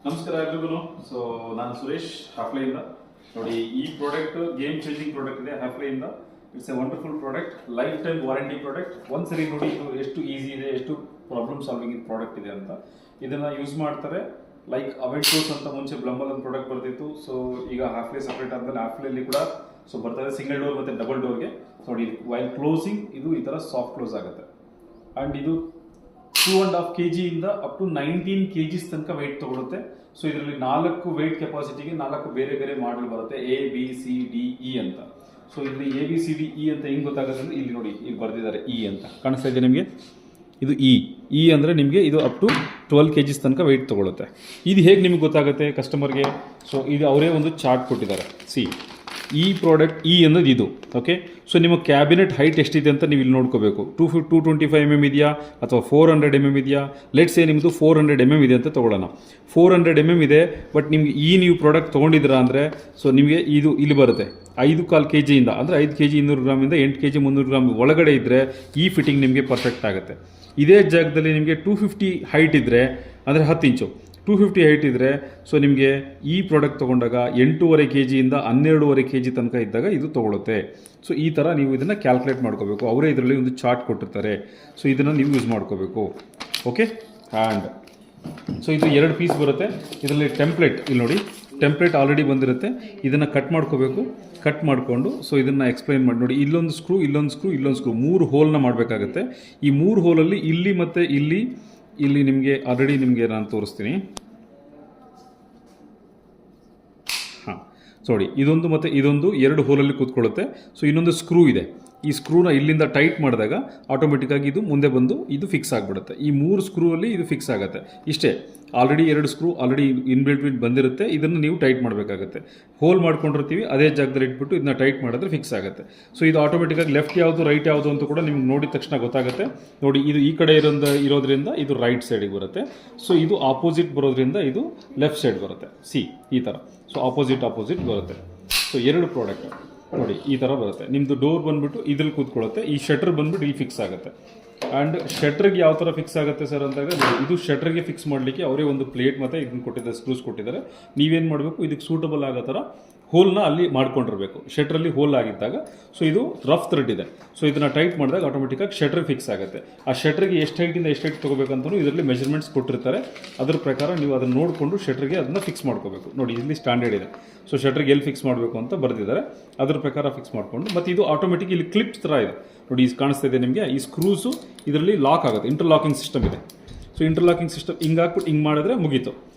ನಮಸ್ಕಾರ ಎಲ್ರಿಗೂ. ಸೊ ನಾನು ಸುರೇಶ್ ಹಾಫ್ಲೈಯಿಂದ. ನೋಡಿ, ಈ ಪ್ರಾಡಕ್ಟ್ ಗೇಮ್ ಚೇಂಜಿಂಗ್ ಪ್ರಾಡಕ್ಟ್ ಇದೆ ಹಾಫ್ಲೈಯಿಂದ. It's a wonderful product, life time warranty product. ಒಂದ್ಸರಿ ನೋಡಿ ಇದು ಎಷ್ಟು ಈಸಿ ಇದೆ, ಎಷ್ಟು ಪ್ರಾಬ್ಲಮ್ ಸಾಲ್ವಿಂಗ್ ಪ್ರಾಡಕ್ಟ್ ಇದೆ ಅಂತ. ಇದನ್ನ ಯೂಸ್ ಮಾಡ್ತಾರೆ. ಲೈಕ್ ಅವೆಂಟೋಸ್ ಅಂತ ಮುಂಚೆ ಬ್ಲಂಬಲ್ ಒಂದು ಪ್ರಾಡಕ್ಟ್ ಬರ್ತಿತ್ತು. ಸೊ ಈಗ ಹಾಫ್ಲೈ ಸಪ್ರೇಟ್ ಆದ್ಮೇಲೆ ಹಾಫ್ಲೈಲಿ ಕೂಡ ಸೊ ಬರ್ತದೆ ಸಿಂಗಲ್ ಡೋರ್ ಮತ್ತು ಡಬಲ್ ಡೋರ್ಗೆ. ನೋಡಿ, ವೈಲ್ ಕ್ಲೋಸಿಂಗ್ ಇದು ಈ ಥರ ಸಾಫ್ಟ್ ಕ್ಲೋಸ್ ಆಗುತ್ತೆ. ಆ್ಯಂಡ್ ಇದು 2.5 kg ಇಂದ ಅಪ್ ಟು 19 kgs ತನಕ ವೆಯ್ಟ್ ತಗೊಳುತ್ತೆ. ಸೊ ಇದರಲ್ಲಿ 4 ವೆಯ್ಟ್ ಕೆಪಾಸಿಟಿಗೆ 4 ಬೇರೆ ಬೇರೆ ಮಾಡೆಲ್ ಬರುತ್ತೆ, ABCDE ಅಂತ. ಸೊ ಇಲ್ಲಿ ABCDE ಅಂತ ಹೆಂಗ್ ಗೊತ್ತಾಗುತ್ತೆ ಅಂದ್ರೆ ಇಲ್ಲಿ ನೋಡಿ, ಇಲ್ಲಿ ಬರ್ದಿದ್ದಾರೆ E ಅಂತ ಕಾಣಿಸ್ತಾ ಇದೆ ನಿಮಗೆ. ಇದು ಇ ಅಂದರೆ ನಿಮಗೆ ಇದು ಅಪ್ ಟು 12 kgs ತನಕ ವೆಯ್ಟ್ ತಗೊಳುತ್ತೆ. ಇದು ಹೇಗೆ ನಿಮಗೆ ಗೊತ್ತಾಗುತ್ತೆ ಕಸ್ಟಮರ್ಗೆ? ಸೊ ಇದು ಅವರೇ ಒಂದು ಚಾರ್ಟ್ ಕೊಟ್ಟಿದ್ದಾರೆ. ಈ ಪ್ರಾಡಕ್ಟ್ ಅನ್ನೋದು ಇದು. ಓಕೆ, ಸೊ ನಿಮ್ಮ ಕ್ಯಾಬಿನೆಟ್ ಹೈಟ್ ಎಷ್ಟಿದೆ ಅಂತ ನೀವು ಇಲ್ಲಿ ನೋಡ್ಕೋಬೇಕು. 225 mm ಇದೆಯಾ ಅಥವಾ 400 mm ಇದೆಯಾ? ಲೆಟ್ಸ್ ಸೇ ನಿಮ್ಮದು 400 mm ಇದೆ ಅಂತ ತೊಗೊಳ್ಳೋಣ. 400 mm ಇದೆ, ಬಟ್ ನಿಮ್ಗೆ ನೀವು ಪ್ರಾಡಕ್ಟ್ ತೊಗೊಂಡಿದ್ದೀರಾ ಅಂದರೆ ಸೊ ನಿಮಗೆ ಇದು ಇಲ್ಲಿ ಬರುತ್ತೆ 5.25 kg ಇಂದ, ಅಂದರೆ 5 kg 200 ಗ್ರಾಮಿಂದ 8 kg 300 ಗ್ರಾಮ್ ಒಳಗಡೆ ಇದ್ದರೆ ಈ ಫಿಟ್ಟಿಂಗ್ ನಿಮಗೆ ಪರ್ಫೆಕ್ಟ್ ಆಗುತ್ತೆ. ಇದೇ ಜಾಗದಲ್ಲಿ ನಿಮಗೆ 250 ಹೈಟ್ ಇದ್ದರೆ, ಅಂದರೆ 10 ಇಂಚು 250 ಹೈಟ್ ಇದ್ದರೆ ಸೊ ನಿಮಗೆ ಈ ಪ್ರಾಡಕ್ಟ್ ತೊಗೊಂಡಾಗ 8.5 kg ಇಂದ 12.5 kg ತನಕ ಇದ್ದಾಗ ಇದು ತೊಗೊಳುತ್ತೆ. ಸೊ ಈ ಥರ ನೀವು ಇದನ್ನು ಕ್ಯಾಲ್ಕುಲೇಟ್ ಮಾಡ್ಕೋಬೇಕು. ಅವರೇ ಇದರಲ್ಲಿ ಒಂದು ಚಾರ್ಟ್ ಕೊಟ್ಟಿರ್ತಾರೆ. ಸೊ ಇದನ್ನು ನೀವು ಯೂಸ್ ಮಾಡ್ಕೋಬೇಕು. ಓಕೆ, ಆ್ಯಂಡ್ ಸೊ ಇದು 2 ಪೀಸ್ ಬರುತ್ತೆ. ಇದರಲ್ಲಿ ಟೆಂಪ್ಲೇಟ್ ಇಲ್ಲಿ ನೋಡಿ, ಟೆಂಪ್ಲೇಟ್ ಆಲ್ರೆಡಿ ಬಂದಿರುತ್ತೆ. ಇದನ್ನು ಕಟ್ ಮಾಡ್ಕೋಬೇಕು. ಕಟ್ ಮಾಡಿಕೊಂಡು ಸೊ ಇದನ್ನು ಎಕ್ಸ್ಪ್ಲೈನ್ ಮಾಡಿ ನೋಡಿ. ಇಲ್ಲೊಂದು ಸ್ಕ್ರೂ, ಇಲ್ಲೊಂದು ಸ್ಕ್ರೂ, ಇಲ್ಲೊಂದು ಸ್ಕ್ರೂ, 3 ಹೋಲ್ನ ಮಾಡಬೇಕಾಗುತ್ತೆ. ಈ 3 ಹೋಲಲ್ಲಿ ಇಲ್ಲಿ ಮತ್ತು ಇಲ್ಲಿ ನಿಮಗೆ ಆಲ್ರೆಡಿ ನಿಮಗೆ ನಾನು ತೋರಿಸ್ತೀನಿ. ಹಾಂ, ನೋಡಿ, ಇದೊಂದು ಮತ್ತು ಇದೊಂದು 2 ಹೋಲಲ್ಲಿ ಕೂತ್ಕೊಳ್ಳುತ್ತೆ. ಸೊ ಇನ್ನೊಂದು ಸ್ಕ್ರೂ ಇದೆ. ಈ ಸ್ಕ್ರೂನ ಇಲ್ಲಿಂದ ಟೈಟ್ ಮಾಡಿದಾಗ ಆಟೋಮೆಟಿಕ್ಕಾಗಿ ಇದು ಮುಂದೆ ಬಂದು ಇದು ಫಿಕ್ಸ್ ಆಗಿಬಿಡುತ್ತೆ. ಈ 3 ಸ್ಕ್ರೂ ಇದು ಫಿಕ್ಸ್ ಆಗುತ್ತೆ. ಇಷ್ಟೇ, ಆಲ್ರೆಡಿ 2 ಸ್ಕ್ರೂ ಆಲ್ರೆಡಿ ಇನ್ಬಿಲ್ಟ್ ಬಂದಿರುತ್ತೆ. ಇದನ್ನು ನೀವು ಟೈಟ್ ಮಾಡಬೇಕಾಗುತ್ತೆ. ಹೋಲ್ ಮಾಡ್ಕೊಂಡಿರ್ತೀವಿ, ಅದೇ ಜಾಗದಲ್ಲಿ ಇಟ್ಬಿಟ್ಟು ಇದನ್ನ ಟೈಟ್ ಮಾಡಿದ್ರೆ ಫಿಕ್ಸ್ ಆಗುತ್ತೆ. ಸೊ ಇದು ಆಟೋಮೆಟಿಕ್ಕಾಗಿ ಲೆಫ್ಟ್ ಯಾವುದು ರೈಟ್ ಯಾವುದು ಅಂತ ಕೂಡ ನಿಮ್ಗೆ ನೋಡಿದ ತಕ್ಷಣ ಗೊತ್ತಾಗುತ್ತೆ. ನೋಡಿ, ಇದು ಈ ಕಡೆ ಇರೋದ್ರಿಂದ ಇದು ರೈಟ್ ಸೈಡಿಗೆ ಬರುತ್ತೆ. ಸೊ ಇದು ಆಪೋಸಿಟ್ ಬರೋದ್ರಿಂದ ಇದು ಲೆಫ್ಟ್ ಸೈಡ್ ಬರುತ್ತೆ. ಈ ಥರ. ಸೊ ಆಪೋಸಿಟ್ ಬರುತ್ತೆ. ಸೊ 2 ಪ್ರಾಡಕ್ಟ್ ನೋಡಿ ಈ ಥರ ಬರುತ್ತೆ. ನಿಮ್ಮದು ಡೋರ್ ಬಂದುಬಿಟ್ಟು ಇದ್ರಲ್ಲಿ ಕೂತ್ಕೊಳ್ಳುತ್ತೆ. ಈ ಶಟರ್ ಬಂದುಬಿಟ್ಟು ಇಲ್ಲಿ ಫಿಕ್ಸ್ ಆಗುತ್ತೆ. ಆ್ಯಂಡ್ ಶಟ್ರಿಗೆ ಯಾವ ಥರ ಫಿಕ್ಸ್ ಆಗುತ್ತೆ ಸರ್ ಅಂದಾಗ, ಇದು ಶಟ್ರಿಗೆ ಫಿಕ್ಸ್ ಮಾಡಲಿಕ್ಕೆ ಅವರೇ ಒಂದು ಪ್ಲೇಟ್ ಮತ್ತು ಇದನ್ನು ಕೊಟ್ಟಿದ್ದಾರೆ, ಸ್ಕ್ರೂಸ್ ಕೊಟ್ಟಿದ್ದಾರೆ. ನೀವೇನು ಮಾಡಬೇಕು, ಇದಕ್ಕೆ ಸೂಟಬಲ್ ಆಗೋ ಥರ ಹೋಲ್ನ ಅಲ್ಲಿ ಮಾಡ್ಕೊಂಡಿರಬೇಕು. ಶಟ್ರಲ್ಲಿ ಹೋಲ್ ಆಗಿದ್ದಾಗ ಸೊ ಇದು ರಫ್ ಥ್ರೆಡ್ ಇದೆ. ಸೊ ಇದನ್ನು ಟೈಟ್ ಮಾಡಿದಾಗ ಆಟೋಮೆಟಿಕ್ಕಾಗಿ ಶಟ್ರ್ ಫಿಕ್ಸ್ ಆಗುತ್ತೆ. ಆ ಶಟ್ರಿಗೆ ಎಷ್ಟು ಹೈಟಿಂದ ಎಷ್ಟು ಹೈಟ್ ತೊಗೋಬೇಕಂತಲೂ ಇದರಲ್ಲಿ ಮೆಜರ್ಮೆಂಟ್ಸ್ ಕೊಟ್ಟಿರ್ತಾರೆ. ಅದ್ರ ಪ್ರಕಾರ ನೀವು ಅದನ್ನು ನೋಡಿಕೊಂಡು ಶಟ್ರಿಗೆ ಅದನ್ನು ಫಿಕ್ಸ್ ಮಾಡ್ಕೋಬೇಕು. ನೋಡಿ, ಇಲ್ಲಿ ಸ್ಟ್ಯಾಂಡರ್ಡ್ ಇದೆ. ಸೊ ಶಟ್ರಿಗೆ ಎಲ್ಲಿ ಫಿಕ್ಸ್ ಮಾಡಬೇಕು ಅಂತ ಬರೆದಿದ್ದಾರೆ. ಅದ್ರ ಪ್ರಕಾರ ಫಿಕ್ಸ್ ಮಾಡಿಕೊಂಡು, ಮತ್ತು ಇದು ಆಟೋಮೆಟಿಕ್ ಇಲ್ಲಿ ಕ್ಲಿಪ್ಸ್ ಥರ ಇದೆ ನೋಡಿ, ಇದು ಕಾಣಿಸ್ತಾ ಇದೆ ನಿಮಗೆ. ಈ ಸ್ಕ್ರೂಸು ಇದರಲ್ಲಿ ಲಾಕ್ ಆಗುತ್ತೆ. ಇಂಟರ್ಲಾಕಿಂಗ್ ಸಿಸ್ಟಮ್ ಇದೆ. ಸೊ ಇಂಟರ್ಲಾಕಿಂಗ್ ಸಿಸ್ಟಮ್ ಹಿಂಗಾಕ್ಬಿಟ್ಟು ಹಿಂಗೆ ಮಾಡಿದ್ರೆ ಮುಗೀತು.